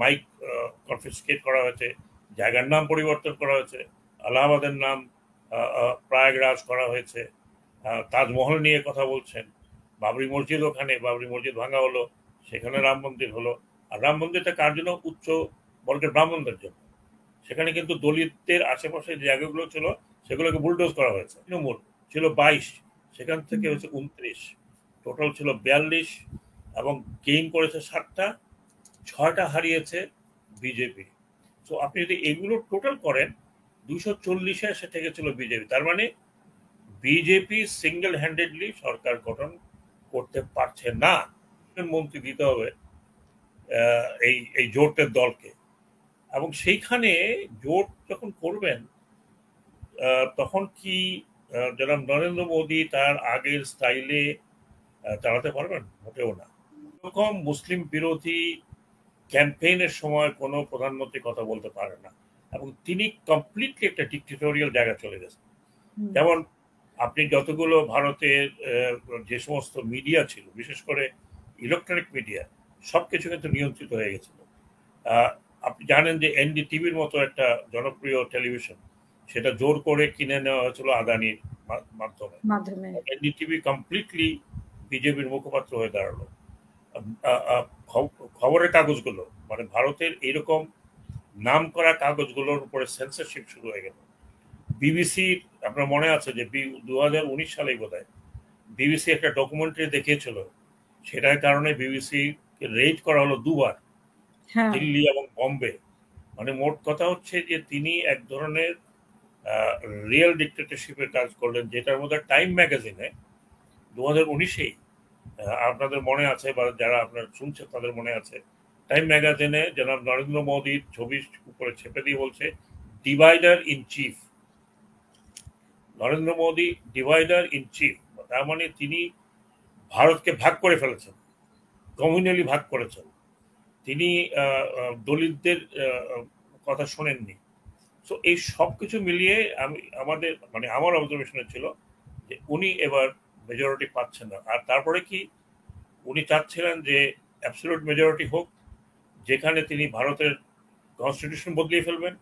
Mic confiscate করা হয়েছে, জায়গার নাম পরিবর্তন করা হয়েছে, আলাহাবাদের নাম প্রয়াগরাজ করা হয়েছে, তাজমহল নিয়ে কথা বলছেন, বাবরি মসজিদ, ওখানে বাবরি মসজিদ ভাঙা হলো, সেখানে রাম মন্দির হলো। আর রাম মন্দিরটা কার জন্য? উচ্চ বর্গের ব্রাহ্মণদের জন্য। সেখানে কিন্তু দলিতদের আশেপাশে যে জায়গাগুলো ছিল সেগুলোকে বুলডোজ করা হয়েছে। তৃণমূল ছিল 22, সেখান থেকে হচ্ছে 29, টোটাল ছিল 42, এবং গেইন করেছে 7টা, 6টা হারিয়েছে বিজেপি। তো আপনি যদি এগুলো টোটাল করেন 240-এ এসে ঠেকেছিল বিজেপি। তার মানে বিজেপি সিঙ্গেল হ্যান্ডেডলি সরকার গঠন করতে পারছে না, মন্ত্রী দিতে হবে এই জোটের দলকে। এবং সেইখানে জোট যখন করবেন তখন কি জনাব নরেন্দ্র মোদী তার আগের স্টাইলে চালাতে পারবেন? মোটেও না। এরকম মুসলিম বিরোধী ক্যাম্পেইনের সময় কোনো প্রধানমন্ত্রী কথা বলতে পারে না, এবং তিনি কমপ্লিটলি একটা ডিক্টেটোরিয়াল জায়গা চলে গেছেন। যেমন আপনি যতগুলো ভারতের যে সমস্ত মিডিয়া ছিল, বিশেষ করে ইলেকট্রনিক মিডিয়া, সবকিছু কিন্তু নিয়ন্ত্রিত হয়ে গেছিল। আপনি জানেন যে এনডিটিভির মতো একটা জনপ্রিয় টেলিভিশন, সেটা জোর করে কিনে নেওয়া হয়েছিল আদানির মাধ্যমে। এনডিটিভি কমপ্লিটলি বিজেপির মুখপাত্র হয়ে দাঁড়ালো। খবরের কাগজগুলো, মানে ভারতের এইরকম নাম করা কাগজগুলোর উপরে সেন্সরশিপ শুরু হয়ে গেল। বিবিসির, আপনার মনে আছে যে 2019 সালেই বোধহয় বিবিসি একটা ডকুমেন্টারি দেখিয়েছিল, সেটার কারণে বিবিসি রেড করা হলো 2বার, দিল্লি এবং বম্বে। মানে মোট কথা হচ্ছে যে তিনি এক ধরনের রিয়েল ডিক্টেটরশিপের কাজ করলেন, যেটার মধ্যে টাইম ম্যাগাজিনে 2019-এই, আপনাদের মনে আছে বা যারা আপনার শুনছে তাদের মনে আছে, টাইম ম্যাগাজিনে জনাব নরেন্দ্র মোদীর ছবি উপরে ছেপে দিয়ে বলছে divider in chief. Narendra Modi divider in chief, তার মানে তিনি ভারতকে ভাগ করে ফেলেছেন, কমিউনালি ভাগ করেছেন। তিনি দলিতদের কথা শোনেননি। তো এই সব কিছু মিলিয়ে আমার অবজারভেশনে ছিল যে উনি এবার মেজরিটি পাচ্ছেন না। আর তারপরে কি উনি চাচ্ছিলেন যে অ্যাবসলিউট মেজরিটি হোক, যেখানে তিনি ভারতের কনস্টিটিউশন বদলিয়ে ফেলবেন,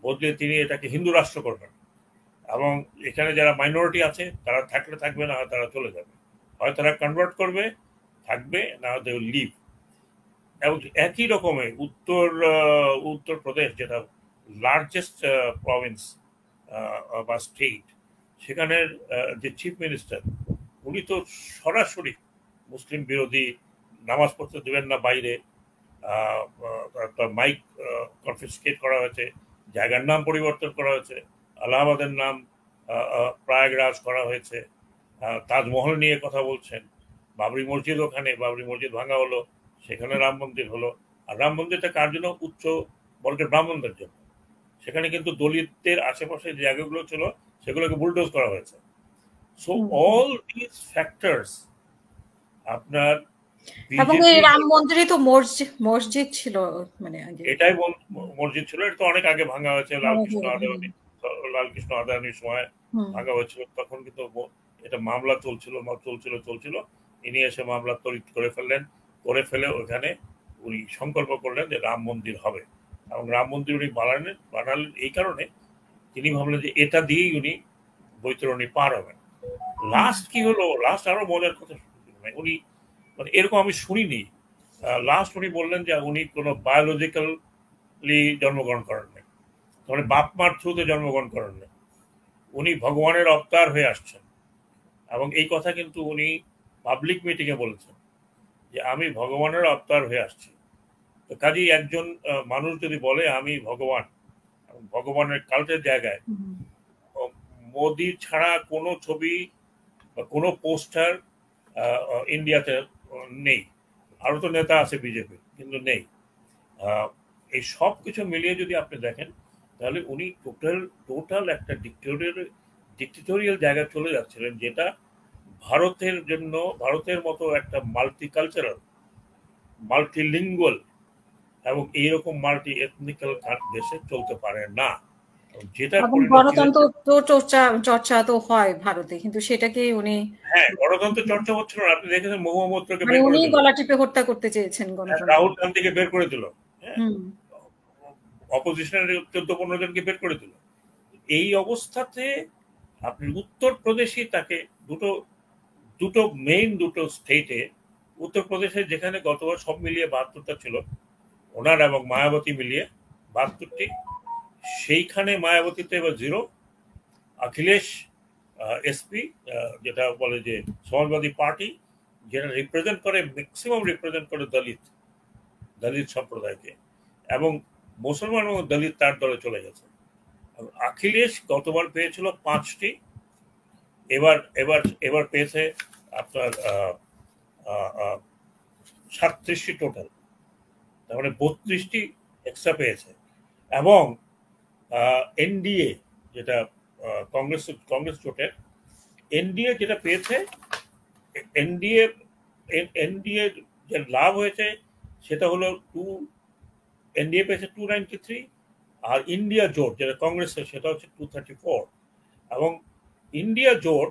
বদলে তিনি এটাকে হিন্দু রাষ্ট্র করবেন, এবং এখানে যারা মাইনরিটি আছে তারা থাকলে থাকবে, না তারা চলে যাবে, হয় তারা কনভার্ট করবে, থাকবে, না দে উইল লিভ। এবং একই রকমের উত্তরপ্রদেশ, যেটা লার্জেস্ট প্রভিন্স বা স্টেট, সেখানের যে চিফ মিনিস্টার, উনি তো সরাসরি মুসলিম বিরোধী, নামাজ পড়তে দেবেন না বাইরে, মাইক কনফিসকেট করা হয়েছে, জায়গার নাম পরিবর্তন করা হয়েছে, আলাহাবাদের নাম প্রয়াগরাজ করা হয়েছে, তাজমহল নিয়ে কথা বলছেন, বাবরি মসজিদ, ওখানে বাবরি মসজিদ ভাঙা হলো, সেখানে রাম মন্দির হলো। আর রাম মন্দিরটা কার জন্য? উচ্চ বর্গের ব্রাহ্মণদের জন্য। সেখানে কিন্তু দলিতদের আশেপাশে যে জায়গাগুলো ছিল সেগুলোকে বুলডোজ করা হয়েছে। সো অল দিস ফ্যাক্টরস আপনার, এবং এই রাম মন্দিরে তো মসজিদ ছিল, মানে এটাই মসজিদ ছিল, এটা তো অনেক আগে ভাঙা হয়েছে, লালকৃষ্ণ আদানির সময় ভাঙা হয়েছিল। তখন কিন্তু এটা মামলা চলছিল, ইনি এসে মামলা তড়িৎ করে ফেলে ওখানে উনি সংকল্প করলেন যে রাম মন্দির হবে। এবং রাম মন্দির উনি বানালেন এই কারণে, তিনি ভাবলেন যে এটা দিয়েই উনি বৈতরণী পার হবেন। লাস্ট কি হলো, লাস্ট আরো মজার কথা, উনি মানে এরকম আমি শুনিনি, লাস্ট উনি বললেন যে উনি কোনো বায়োলজিক্যালি জন্মগ্রহণ করেন নাই, মানে বাপ মার থ্রুতে জন্মগ্রহণ করেন নাই, উনি ভগবানের অবতার হয়ে আসছেন। এবং এই কথা কিন্তু উনি পাবলিক মিটিংয়ে বলেছেন যে আমি ভগবানের অবতার হয়ে আসছি। তো কাজেই একজন মানুষ যদি বলে আমি ভগবান, ভগবানের কাল্টের জায়গায়, মোদি ছাড়া কোনো ছবি বা কোনো পোস্টার ইন্ডিয়াতে নেই। আরো তো নেতা আছে বিজেপি, কিন্তু নেই। এই সব কিছু মিলিয়ে যদি আপনি দেখেন, তাহলে উনি টোটাল একটা ডিক্টেটোরিয়াল জায়গায় চলে যাচ্ছিলেন, যেটা ভারতের মতো একটা মাল্টিকালচারাল, মাল্টিলিঙ্গুয়াল এবং এইরকম মাল্টি এথনিক্যাল দেশে চলতে পারে না। যেটা গণতন্ত্র চর্চা তো হয় ভারতে, কিন্তু সেটাকে উনি, হ্যাঁ, গণতন্ত্র চর্চা হচ্ছিল না। আপনি দেখেছেন মহুয়া মৈত্রকে উনি গলা টিপে হত্যা করতে চেয়েছেন, রাহুল গান্ধীকে বের করে দিল। হ্যাঁ, অপোজিশনের 14-15 জনকে বের করে দিল। এই অবস্থাতে আপনি উত্তরপ্রদেশই তাকে দুটো দুটো মেইন দুটো স্টেটে, উত্তরপ্রদেশে যেখানে গতবার সব মিলিয়ে 72টা ছিল ওনার এবং মায়াবতী মিলিয়ে 72টি, সেইখানে মায়াবতীতে এবার 0। অখিলেশ এসপি, যেটা বলে যে সমাজবাদী পার্টি, যেটা রিপ্রেজেন্ট করে ম্যাক্সিমাম রিপ্রেজেন্ট করে দলিত সম্প্রদায়কে, এবং মুসলমান এবং দলিত তার দলে চলে গেছে। অখিলেশ গতবার পেয়েছিল 5টি, এবার এবার এবার পেয়েছে আপনার 37টি টোটাল, তার মানে 32টি এক্সট্রা পেয়েছে। এবং এনডিএ, যেটা কংগ্রেস জোটের এনডিএ যেটা পেয়েছে, এনডিএ এনডিএ যে লাভ হয়েছে সেটা হলো এনডিএ পেয়েছে 293, আর ইন্ডিয়া জোট যেটা কংগ্রেসের সেটা হচ্ছে 234। এবং ইন্ডিয়া জোট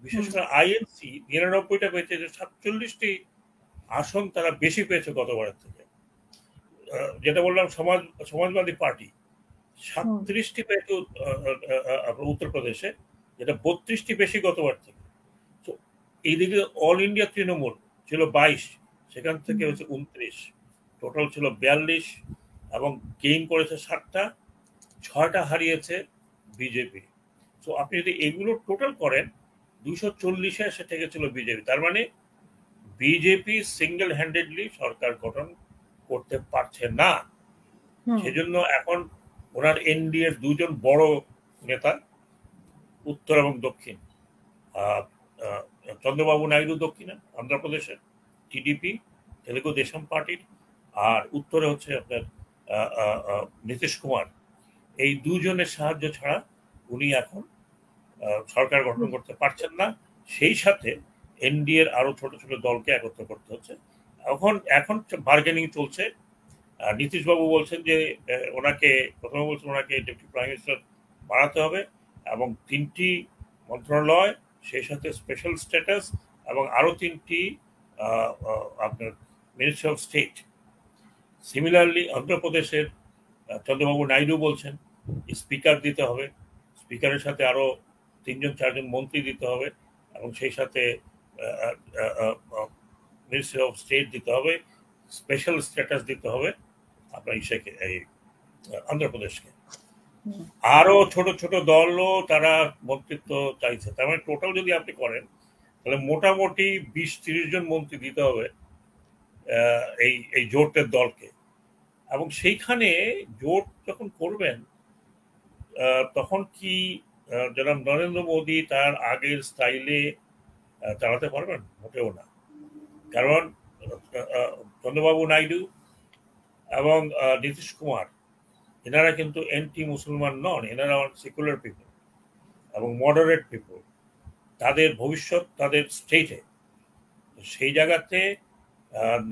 বিশেষ করে আইএনসি 99টা পেয়েছে, যে 47টি আসন তারা বেশি পেয়েছে গতবারের থেকে। যেটা বললাম সমাজবাদী পার্টি 37টি পেয়েছে উত্তরপ্রদেশে, যেটা 32টি বেশি গতবার থেকে। তো এইদিকে অল ইন্ডিয়া তৃণমূল ছিল 22, সেখান থেকে হচ্ছে 29, টোটাল ছিল 42, এবং গেইন করেছে 7টা, 6টা হারিয়েছে বিজেপি। তো আপনি যদি এগুলো টোটাল করেন 240-এ এসে ঠেকেছিল বিজেপি। তার মানে বিজেপি সিঙ্গেল হ্যান্ডেডলি সরকার গঠন করতে পারছে না। সেজন্য এখন ওনার এনডিএর দুজন বড় নেতা উত্তর এবং দক্ষিণ, চন্দ্রবাবু নাইডু দক্ষিণে অন্ধ্রপ্রদেশের টিডিপি তেলুগু দেশম পার্টির, আর উত্তরে হচ্ছে আপনার নীতিশ কুমার, এই দুজনের সাহায্য ছাড়া উনি এখন সরকার গঠন করতে পারছেন না। সেই সাথে এনডিএর আরো ছোট ছোট দলকে একত্র করতে হচ্ছে। এখন বার্গেনিং চলছে। নীতিশবাবু বলছেন যে প্রথমে বলছেন ওনাকে ডেপুটি প্রাইম মিনিস্টার বাড়াতে হবে, এবং 3টি মন্ত্রণালয়, সেই সাথে স্পেশাল স্ট্যাটাস, এবং আরো 3টি আপনার মিনিস্ট্রি অফ স্টেট। সিমিলারলি অন্ধ্রপ্রদেশের চন্দ্রবাবু নাইডু বলছেন স্পিকার দিতে হবে, স্পিকারের সাথে আরো 3-4জন মন্ত্রী দিতে হবে, এবং সেই সাথে মিনিস্ট্রি অফ স্টেট দিতে হবে, স্পেশাল স্ট্যাটাস দিতে হবে আপনার এই অন্ধ্রপ্রদেশকে। আরো ছোট ছোট দলও তারা মন্ত্রিত্ব চাইছে। তার মানে টোটাল যদি আপনি করেন তাহলে মোটামুটি 20-30 জন মন্ত্রী দিতে হবে এই জোটের দলকে। এবং সেইখানে জোট যখন করবেন তখন কি জনাব নরেন্দ্র মোদী তার আগের স্টাইলে চালাতে পারবেন? মোটেও না। কারণ চন্দ্রবাবু নাইডু এবং নীতিশ কুমার এনারা কিন্তু এন্টি মুসলমান নন, এনারা সেকুলার পিপল এবং মডারেট পিপল। তাদের ভবিষ্যৎ তাদের স্টেটে। সেই জায়গাতে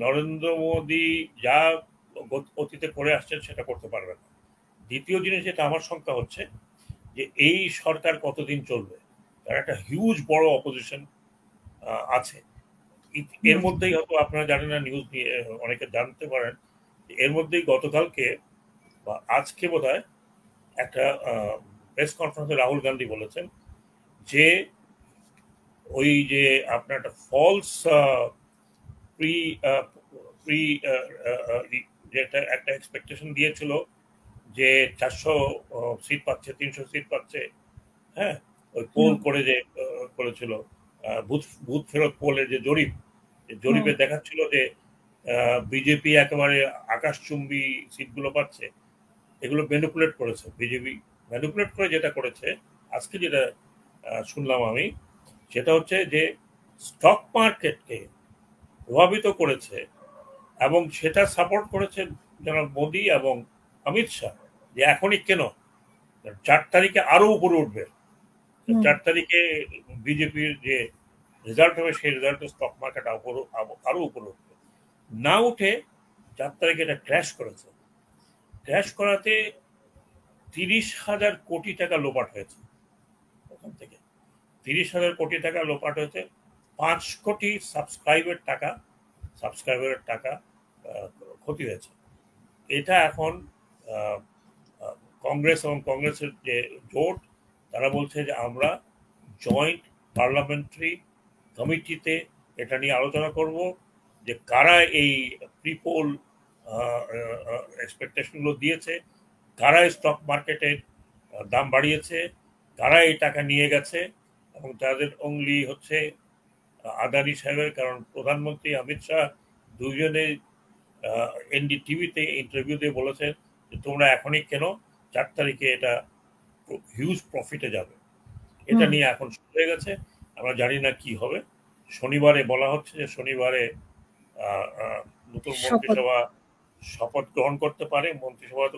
নরেন্দ্র মোদী যা অতীতে করে আসছেন সেটা করতে পারবেন না। দ্বিতীয় জিনিস যেটা আমার শঙ্কা হচ্ছে যে এই সরকার কতদিন চলবে। তার একটা হিউজ বড় অপোজিশন আছে। এর মধ্যেই হয়তো আপনারা জানেন না, নিউজ নিয়ে অনেকে জানতে পারেন, এর মধ্যেই গতকালকে বা আজকে বোধহয় একটা প্রেস কনফারেন্সে রাহুল গান্ধী বলেছেন যে ওই যে আপনার একটা ফলস একটা এক্সপেকটেশন দিয়েছিল যে 400 সিট পাচ্ছে, 300 সিট পাচ্ছে। হ্যাঁ, ওই পোল করে যে করেছিল ভূত ফেরত পোলের যে জরিপে দেখাচ্ছিল যে বিজেপি একেবারে আকাশচুম্বী সিটগুলো পাচ্ছে। এগুলো ম্যানিপুলেট করেছে বিজেপি। ম্যানিপুলেট করে যেটা করেছে আজকে যেটা শুনলাম আমি, সেটা হচ্ছে যে স্টক মার্কেটকে প্রভাবিত করেছে, এবং সেটা সাপোর্ট করেছে জনাব মোদী এবং অমিত শাহ, যে এখনই কেন 4 তারিখে আরো উপরে উঠবে। 4 তারিখে বিজেপির যে রেজাল্ট হবে সেই রেজাল্টে স্টক মার্কেট আরো উপরে উঠবে। না উঠে 4 তারিখে এটা ক্র্যাশ করেছে। ক্র্যাশ করাতে 30,000 কোটি টাকা লোপাট হয়েছে। ওখান থেকে 30,000 কোটি টাকা লোপাট হয়েছে। 5 কোটি সাবস্ক্রাইবারের টাকা ক্ষতি হয়েছে। এটা এখন আহ, আহ, কংগ্রেস এবং কংগ্রেসের যে জোট, তারা বলছে যে আমরা জয়েন্ট পার্লামেন্টারি কমিটিতে এটা নিয়ে আলোচনা করব যে কারা এই প্রিপোল এক্সপেকটেশনগুলো দিয়েছে, কারা স্টক মার্কেটের দাম বাড়িয়েছে, কারা এই টাকা নিয়ে গেছে, এবং তাদের অনলি হচ্ছে আদানি সাহেবের। কারণ প্রধানমন্ত্রী অমিত শাহ দুজনে এনডিটিভিতে ইন্টারভিউ দিয়ে বলেছেন যে তোমরা এখনই কেন, 4 তারিখে এটা হিউজ প্রফিটে যাবে। এটা নিয়ে এখন শুরু হয়ে গেছে, আমরা জানি না কি হবে। শনিবারে বলা হচ্ছে যে শনিবারে নতুন শপথ মন্ত্রিসভা শপথ গ্রহণ করতে পারে। মন্ত্রিসভা তো